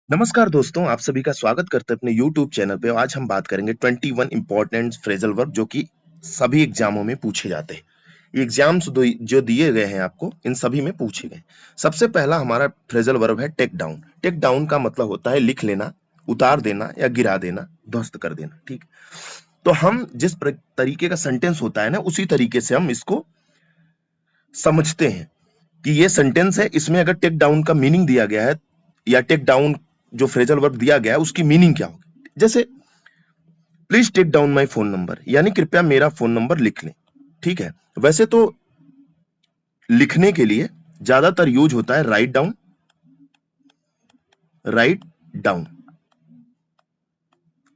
नमस्कार दोस्तों, आप सभी का स्वागत करते हैं अपने YouTube चैनल पे। आज हम बात करेंगे 21 इंपॉर्टेंट फ्रेजल वर्ब जो कि सभी एग्जामों में पूछे जाते हैं। ये एग्जाम्स जो दिए गए हैं आपको, इन सभी में पूछे गए। सबसे पहला हमारा फ्रेजल वर्ब है टेक डाउन। टेक डाउन का मतलब होता है लिख लेना, उतार देना या गिरा देना, ध्वस्त कर देना। ठीक, तो हम जिस तरीके का सेंटेंस होता है ना, उसी तरीके से हम इसको समझते हैं कि ये सेंटेंस है, इसमें अगर टेक डाउन का मीनिंग दिया गया है या टेक डाउन जो फ्रेजल वर्ब दिया गया है उसकी मीनिंग क्या होगी। जैसे please take down my phone number, यानी कृपया मेरा फोन नंबर लिख लें। ठीक है, वैसे तो लिखने के लिए ज्यादातर यूज होता है write down. Write down,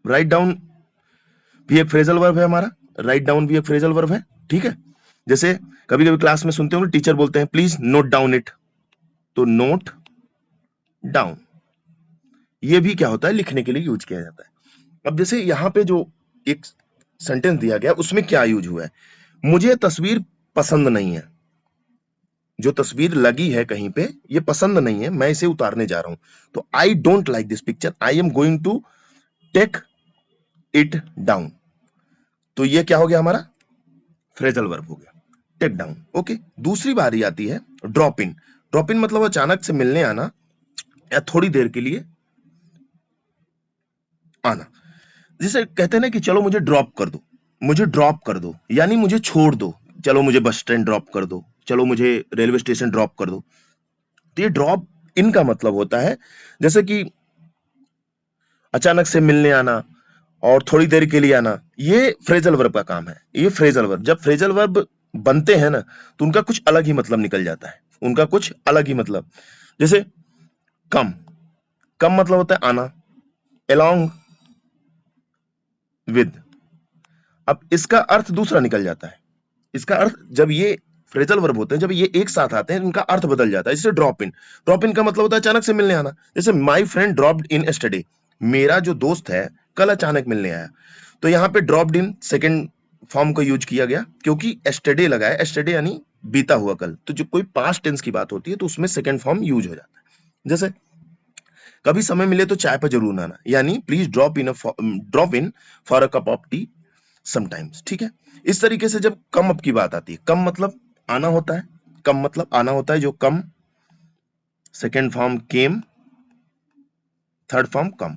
write down भी एक फ्रेजल वर्ब है हमारा। राइट डाउन भी एक फ्रेजल वर्ब है। ठीक है, जैसे कभी कभी क्लास में सुनते हो टीचर बोलते हैं प्लीज नोट डाउन इट, तो नोट डाउन ये भी क्या होता है, लिखने के लिए यूज किया जाता है। अब जैसे यहाँ पे जो एक सेंटेंस दिया गया उसमें क्या यूज हुआ है, मुझे तस्वीर पसंद नहीं है। जो तस्वीर लगी है कहीं पे, ये पसंद नहीं है, मैं इसे उतारने जा रहा हूं। तो I don't like this picture, I am going to take it down. तो ये क्या हो गया, हमारा फ्रेजल वर्ब हो गया, टेक डाउन। ओके, दूसरी बारी आती है ड्रॉप इन। ड्रॉप इन मतलब अचानक से मिलने आना या थोड़ी देर के लिए आना। जिसे कहते हैं ना कि चलो मुझे ड्रॉप कर दो, मुझे ड्रॉप कर दो, यानी मुझे छोड़ दो। चलो मुझे बस स्टैंड ड्रॉप कर दो, चलो मुझे रेलवे स्टेशन ड्रॉप कर दो। तो ये ड्रॉप इन का मतलब होता है जैसे कि अचानक से मिलने आना और थोड़ी देर के लिए आना। ये फ्रेजल वर्ब का काम है। ये फ्रेजल वर्ब, जब फ्रेजल वर्ब बनते हैं ना, तो उनका कुछ अलग ही मतलब निकल जाता है, उनका कुछ अलग ही मतलब। जैसे कम, कम मतलब होता है आना, along with। अब इसका अर्थ दूसरा निकल जाता है। इसका अर्थ, जब ये फ्रेजल वर्ब होते हैं, जब ये एक साथ आते हैं, इनका अर्थ बदल जाता है। जैसे ड्रॉप इन, ड्रॉप इन का मतलब होता है अचानक से मिलने आना। जैसे my friend dropped in yesterday, मेरा जो दोस्त है कल अचानक मिलने आया। तो यहाँ पे ड्रॉप्ड इन सेकंड फॉर्म को यूज किया गया क्योंकि यस्टरडे लगा है। यस्टरडे यानी बीता हुआ कल, तो जब कोई पास्ट टेंस की बात होती है तो उसमें सेकंड फॉर्म यूज हो जाता है। जैसे कभी समय मिले तो चाय पर जरूर आना, यानी please drop in for a cup of T sometimes. ठीक है, इस तरीके से जब कम अप की बात आती है, कम मतलब आना होता है, कम मतलब आना होता है, जो कम, सेकेंड फॉर्म केम, थर्ड फॉर्म कम,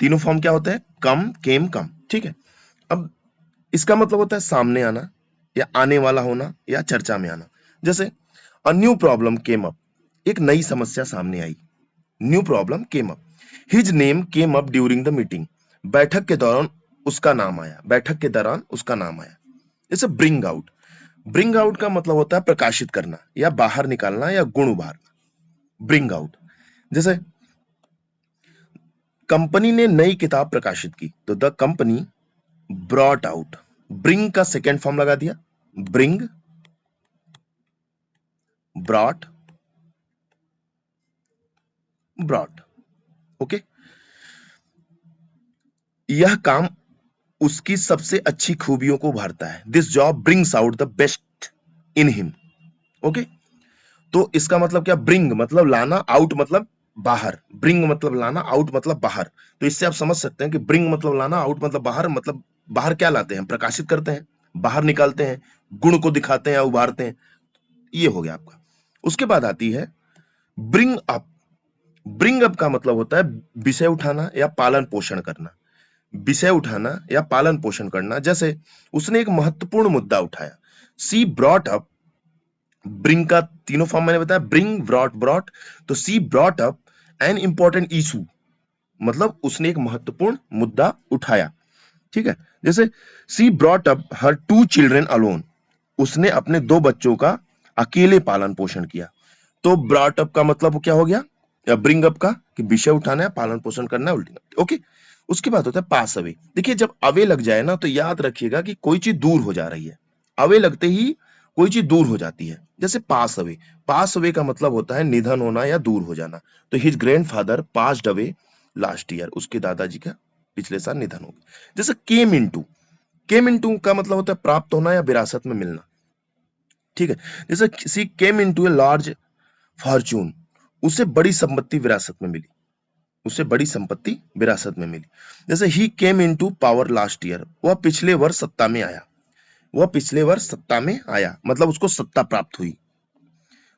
तीनों फॉर्म क्या होते हैं, कम केम कम। ठीक है, अब इसका मतलब होता है सामने आना या आने वाला होना या चर्चा में आना। जैसे a new problem came up, एक नई समस्या सामने आई। New problem came up, his name came up during the meeting, बैठक के दौरान उसका नाम आया, बैठक के दौरान उसका नाम आया। जैसे ब्रिंग आउट, ब्रिंग आउट का मतलब होता है प्रकाशित करना या बाहर निकालना या गुण उभारना, ब्रिंग आउट। जैसे कंपनी ने नई किताब प्रकाशित की, तो the company brought out, bring का सेकेंड फॉर्म लगा दिया, ब्रिंग, ब्रॉट, ब्रॉट। ओके, यह काम उसकी सबसे अच्छी खूबियों को उभारता है। This job brings out the best in him. Okay, तो इसका मतलब क्या, ब्रिंग मतलब लाना, आउट मतलब बाहर, ब्रिंग मतलब लाना, आउट मतलब बाहर। तो इससे आप समझ सकते हैं कि ब्रिंग मतलब लाना, आउट मतलब बाहर, मतलब बाहर क्या लाते हैं, प्रकाशित करते हैं, बाहर निकालते हैं, गुण को दिखाते हैं या उभारते हैं। ये हो गया आपका। उसके बाद आती है ब्रिंग अप। ब्रिंग अप का मतलब होता है विषय उठाना या पालन पोषण करना, विषय उठाना या पालन पोषण करना। जैसे उसने एक महत्वपूर्ण मुद्दा उठाया, सी ब्रॉट अप, ब्रिंग का तीनों फॉर्म मैंने बताया, ब्रिंग, ब्रॉट, ब्रॉट। तो she brought up an important issue, मतलब उसने एक महत्वपूर्ण मुद्दा उठाया। ठीक है, जैसे she brought up her two children alone, उसने अपने दो बच्चों का अकेले पालन पोषण किया। तो ब्रॉट अप का मतलब क्या हो गया, या ब्रिंग अप का कि विषय उठाना है, पालन पोषण करना है, उल्टी। ओके, उसके बाद होता है पास अवे। देखिए जब अवे लग जाए ना, तो याद रखिएगा कि कोई चीज दूर हो जा रही है। अवे लगते ही कोई चीज दूर हो जाती है। जैसे पास अवे, पास अवे का मतलब होता है निधन होना या दूर हो जाना। तो his grandfather passed away last year, उसके दादाजी का पिछले साल निधन हो गया। जैसे केम इनटू, केम इनटू का मतलब होता है प्राप्त होना या विरासत में मिलना। ठीक है, जैसे किसी came into a large Fortune, उसे बड़ी संपत्ति विरासत में मिली। उसे बड़ी संपत्ति विरासत में मिली। जैसे ही came into power last year, वह पिछले वर्ष सत्ता में आया, वह पिछले वर्ष सत्ता में आया मतलब उसको सत्ता प्राप्त हुई।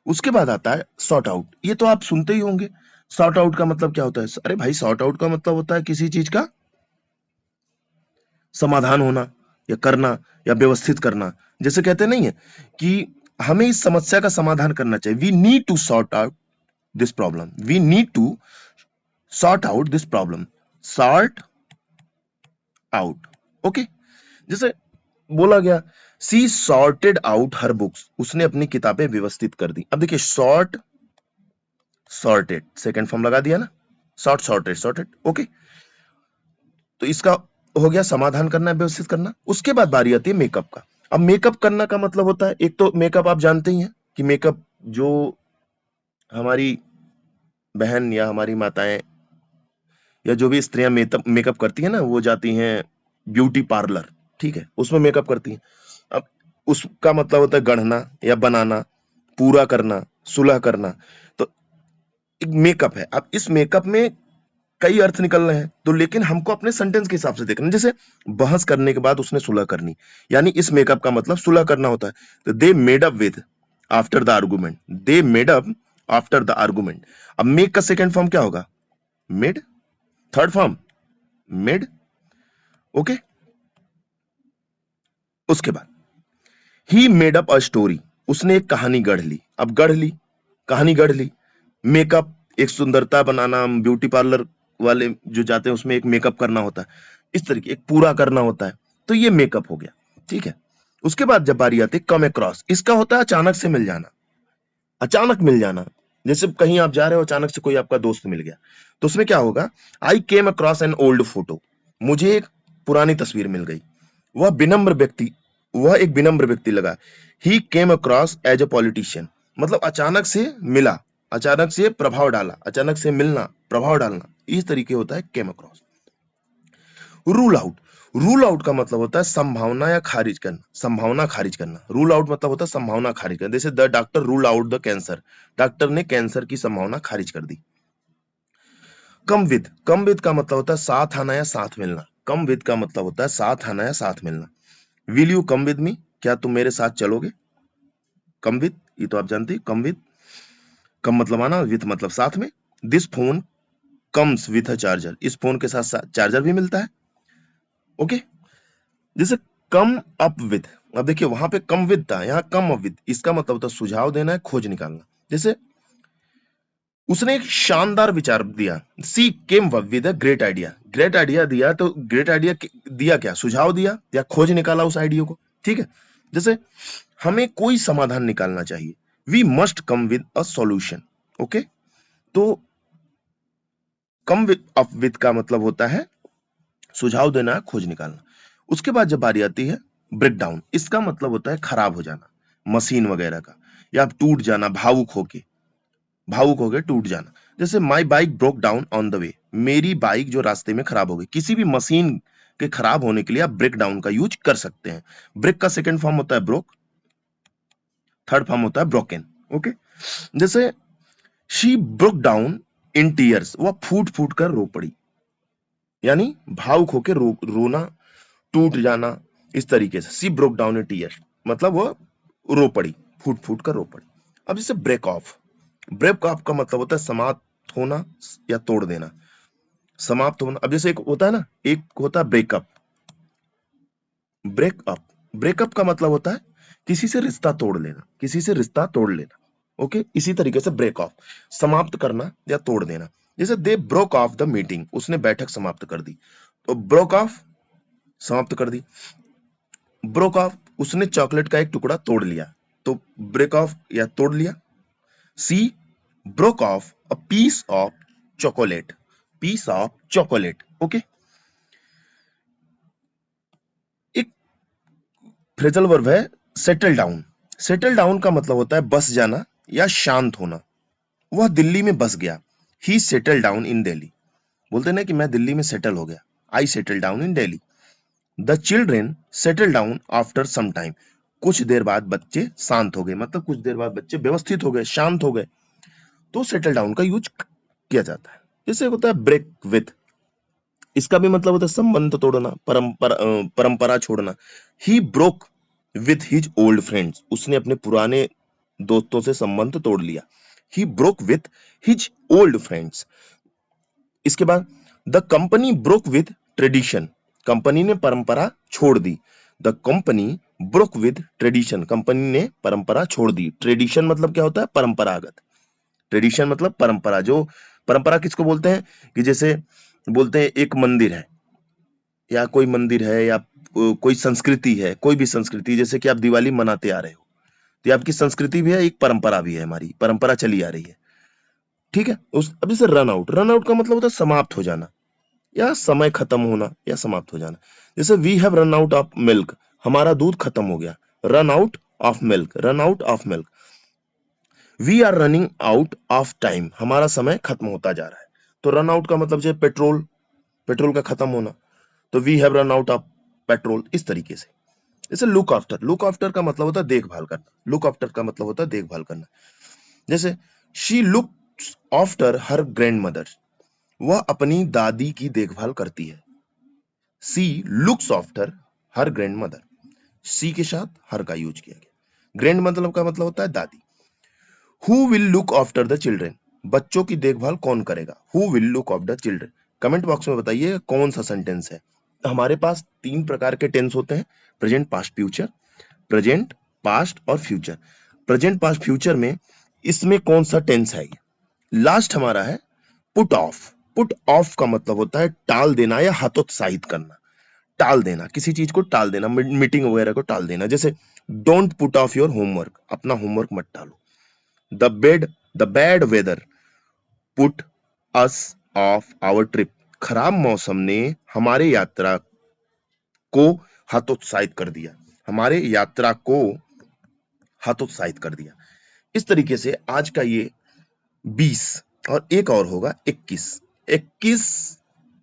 उसके बाद आता है सॉर्ट आउट। ये तो आप सुनते ही होंगे, सॉर्ट आउट का मतलब क्या होता है? अरे भाई, सॉर्ट आउट का मतलब होता है किसी चीज का समाधान होना या करना या व्यवस्थित करना। जैसे कहते नहीं है कि हमें इस समस्या का समाधान करना चाहिए, we need to sort out this problem, we need to sort out this problem, sort out. Okay, जैसे बोला गया she sorted out her books, उसने अपनी किताबें व्यवस्थित कर दी। अब देखिए सॉर्ट, सॉर्टेड, सेकंड फॉर्म लगा दिया ना, सॉर्ट, सॉर्टेड, सॉर्टेड। ओके, तो इसका हो गया समाधान करना, व्यवस्थित करना। उसके बाद बारी आती है मेकअप का। अब मेकअप करना का मतलब होता है, एक तो मेकअप आप जानते ही हैं कि मेकअप जो हमारी बहन या हमारी माताएं या जो भी स्त्रियां मेकअप करती है ना, वो जाती हैं ब्यूटी पार्लर, ठीक है, उसमें मेकअप करती हैं। अब उसका मतलब होता है गढ़ना या बनाना, पूरा करना, सुलह करना। तो एक मेकअप है। अब इस मेकअप में कई अर्थ निकल रहे हैं, तो लेकिन हमको अपने सेंटेंस के हिसाब से देखना। जैसे बहस करने के बाद उसने सुलह करनी, यानी इस मेकअप का मतलब सुलह करना होता है। तो they made up with after the argument, they made up after the argument. अब मेक का सेकंड फॉर्म क्या होगा? Made. Third form made. Okay, उसके बाद he made up a story, उसने एक कहानी गढ़ ली। अब गढ़ ली, कहानी गढ़ ली। मेकअप एक सुंदरता बनाना, ब्यूटी पार्लर वाले जो जाते हैं उसमें एक मेकअप करना होता है, इस तरीके एक पूरा करना होता है। तो ये मेकअप हो गया, ठीक है। उसके बाद जब बारी आती है कम अक्रॉस, इसका होता है अचानक से मिल जाना, अचानक मिल जाना। जैसे कहीं आप जा रहे हो, अचानक से कोई आपका दोस्त मिल गया, तो उसमें क्या होगा? I came across an old photo, मुझे एक पुरानी तस्वीर मिल गई। वह विनम्र व्यक्ति, वह एक विनम्र व्यक्ति लगा। He came across as a politician, मतलब अचानक से मिला, अचानक से प्रभाव डाला, अचानक से मिलना, प्रभाव डालना, इस तरीके होता है came across. Rule out, rule out का मतलब होता है संभावना या खारिज करना, संभावना खारिज करना। रूल आउट मतलब होता है संभावना खारिज करना। जैसे the doctor rule out the cancer, doctor ने कैंसर की संभावना खारिज कर दी। कम विद, कम विद का मतलब होता है साथ आना या साथ मिलना। कम विद का मतलब होता है साथ आना या साथ मिलना। Will you come with me, क्या तुम मेरे साथ चलोगे? कम विद, ये तो आप जानते हैं, कम विद, कम मतलब आना, विद मतलब साथ में। This phone comes with a charger, इस फोन के साथ चार्जर भी मिलता है। ओके, जैसे कम अप विद, अब देखिए वहां पे कम विद था, यहाँ कम अप विद, इसका मतलब होता है सुझाव देना है, खोज निकालना। जैसे उसने एक शानदार विचार दिया, she came with a great idea, great idea दिया, तो ग्रेट आइडिया दिया क्या? सुझाव दिया या खोज निकाला उस आइडिया को, ठीक है। जैसे हमें कोई समाधान निकालना चाहिए, we must come with a solution. Okay, तो कम अप विद का मतलब होता है सुझाव देना, खोज निकालना। उसके बाद जब बारी आती है ब्रेक डाउन, इसका मतलब होता है खराब हो जाना, मशीन वगैरह का, या टूट जाना, भावुक होके टूट जाना। जैसे my bike broke down on the way, मेरी बाइक जो रास्ते में खराब हो गई। किसी भी मशीन के खराब होने के लिए आप ब्रेक डाउन का यूज कर सकते हैं। ब्रेक का सेकंड फॉर्म होता है ब्रोक, थर्ड फॉर्म होता है ब्रोकन। ओके, जैसे she broke down in tears, वह फूट फूट कर रो पड़ी, यानी भावुक होकर रोना, टूट जाना, इस तरीके से। सी ब्रोक डाउन इन टीयर्स मतलब वो रो पड़ी, फूट फूट कर रो पड़ी। अब जैसे ब्रेक ऑफ, ब्रेक ऑफ का मतलब होता है समाप्त होना या तोड़ देना, समाप्त होना। अब जैसे एक होता है ना, एक होता है ब्रेकअप, ब्रेकअप, ब्रेकअप का मतलब होता है किसी से रिश्ता तोड़ लेना, किसी से रिश्ता तोड़ लेना। ओके, इसी तरीके से ब्रेक ऑफ, समाप्त करना या तोड़ देना। जैसे they broke of the meeting, उसने बैठक समाप्त कर दी, तो ब्रोक ऑफ समाप्त कर दी। ब्रोक ऑफ, उसने चॉकलेट का एक टुकड़ा तोड़ लिया, तो ब्रेक ऑफ या तोड़ लिया। She broke off a piece of chocolate, piece of chocolate. Okay, एक फ्रेजल वर्ब है सेटल डाउन। सेटल डाउन का मतलब होता है बस जाना या शांत होना। वह दिल्ली में बस गया, he settle down in Delhi, बोलते ना कि मैं दिल्ली में सेटल हो गया, I settle down in Delhi. The children settle down after some time, कुछ देर बाद बच्चे शांत हो गए, मतलब कुछ देर बाद बच्चे व्यवस्थित हो गए, शांत हो गए, तो सेटल डाउन का यूज किया जाता है। जैसे होता है ब्रेक विथ, इसका भी मतलब होता है संबंध तोड़ना, परंपरा छोड़ना। He broke with his old friends, उसने अपने पुराने दोस्तों से संबंध तोड़ लिया। He broke with his old friends. इसके बाद the company broke with tradition, company ने परंपरा छोड़ दी। The company broke with tradition, company ने परंपरा छोड़ दी। ट्रेडिशन मतलब क्या होता है? परंपरागत। ट्रेडिशन मतलब परंपरा। जो परंपरा किसको बोलते हैं? कि जैसे बोलते हैं एक मंदिर है या कोई मंदिर है या कोई संस्कृति है, कोई भी संस्कृति, जैसे कि आप दिवाली मनाते आ रहे हो, तो ये आपकी संस्कृति भी है, एक परंपरा भी है, हमारी परंपरा चली आ रही है, ठीक है। उस अब जैसे रन आउट, रन आउट का मतलब होता है समाप्त हो जाना या समय खत्म होना या समाप्त हो जाना। जैसे we have run out of milk, हमारा दूध खत्म हो गया। Run out of milk, run out of milk. We are running out of time, हमारा समय खत्म होता जा रहा है। तो रन आउट का मतलब जैसे पेट्रोल, पेट्रोल का खत्म होना, तो we have run out of petrol, इस तरीके से। जैसे लुक आफ्टर, लुक आफ्टर का मतलब होता है देखभाल करना, लुक आफ्टर का मतलब होता है देखभाल करना। जैसे she looks after her grandmother, वह अपनी दादी की देखभाल करती है। She looks after her grandmother, she के साथ हर का यूज किया गया। ग्रैंड मतलब का मतलब होता है दादी। Who will look after the children, बच्चों की देखभाल कौन करेगा? Who will look after the children. Comment box में बताइए कौन सा सेंटेंस है। हमारे पास 3 प्रकार के टेंस होते हैं, present, past, future. Present, past और फ्यूचर। प्रेजेंट, पास्ट, फ्यूचर में इसमें कौन सा टेंस है? लास्ट हमारा है पुट ऑफ। पुट ऑफ का मतलब होता है टाल देना या हतोत्साहित करना। टाल देना, किसी चीज को टाल देना, मीटिंग वगैरह को टाल देना। जैसे don't put off your homework, अपना होमवर्क मत टालो। The bad weather put us off our trip, खराब मौसम ने हमारे यात्रा को हतोत्साहित कर दिया, हमारे यात्रा को हतोत्साहित कर दिया। इस तरीके से आज का ये 20 और एक और होगा 21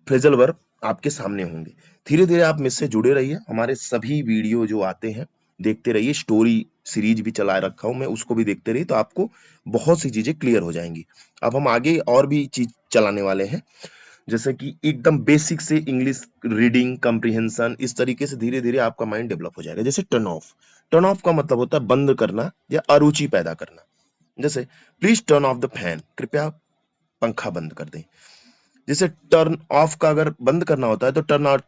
फ्रेजल वर्ब आपके सामने होंगे। धीरे धीरे आप मुझसे जुड़े रहिए, हमारे सभी वीडियो जो आते हैं देखते रहिए। स्टोरी सीरीज भी चला रखा हूं मैं, उसको भी देखते रहिए, तो आपको बहुत सी चीजें क्लियर हो जाएंगी। अब हम आगे और भी चीज चलाने वाले हैं, जैसे कि एकदम बेसिक से इंग्लिश रीडिंग कॉम्प्रिहेंशन, इस तरीके से धीरे धीरे आपका माइंड डेवलप हो जाएगा। जैसे टर्न ऑफ, टर्न ऑफ का मतलब होता है बंद करना या अरुचि पैदा करना। जैसे please turn off the fan, कृपया पंखा बंद कर दें। जैसे टर्न ऑफ का अगर बंद करना होता है तो turn on,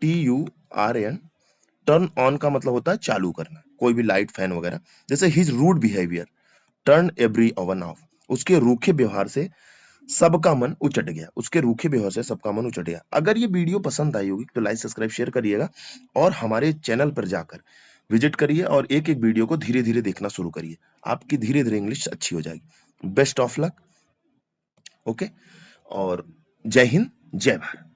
TURN। Turn on का मतलब होता है चालू करना, कोई भी लाइट फैन वगैरह। जैसे his rude behaviour turn everyone off, उसके रूखे व्यवहार से सबका मन उचट गया, उसके रूखे व्यवहार से सबका मन उचट गया। अगर ये वीडियो पसंद आई होगी तो लाइक सब्सक्राइब शेयर करिएगा और हमारे चैनल पर जाकर विजिट करिए और एक एक वीडियो को धीरे धीरे देखना शुरू करिए। आपकी धीरे धीरे इंग्लिश अच्छी हो जाएगी। Best of luck. ओके, और जय हिंद, जय भारत।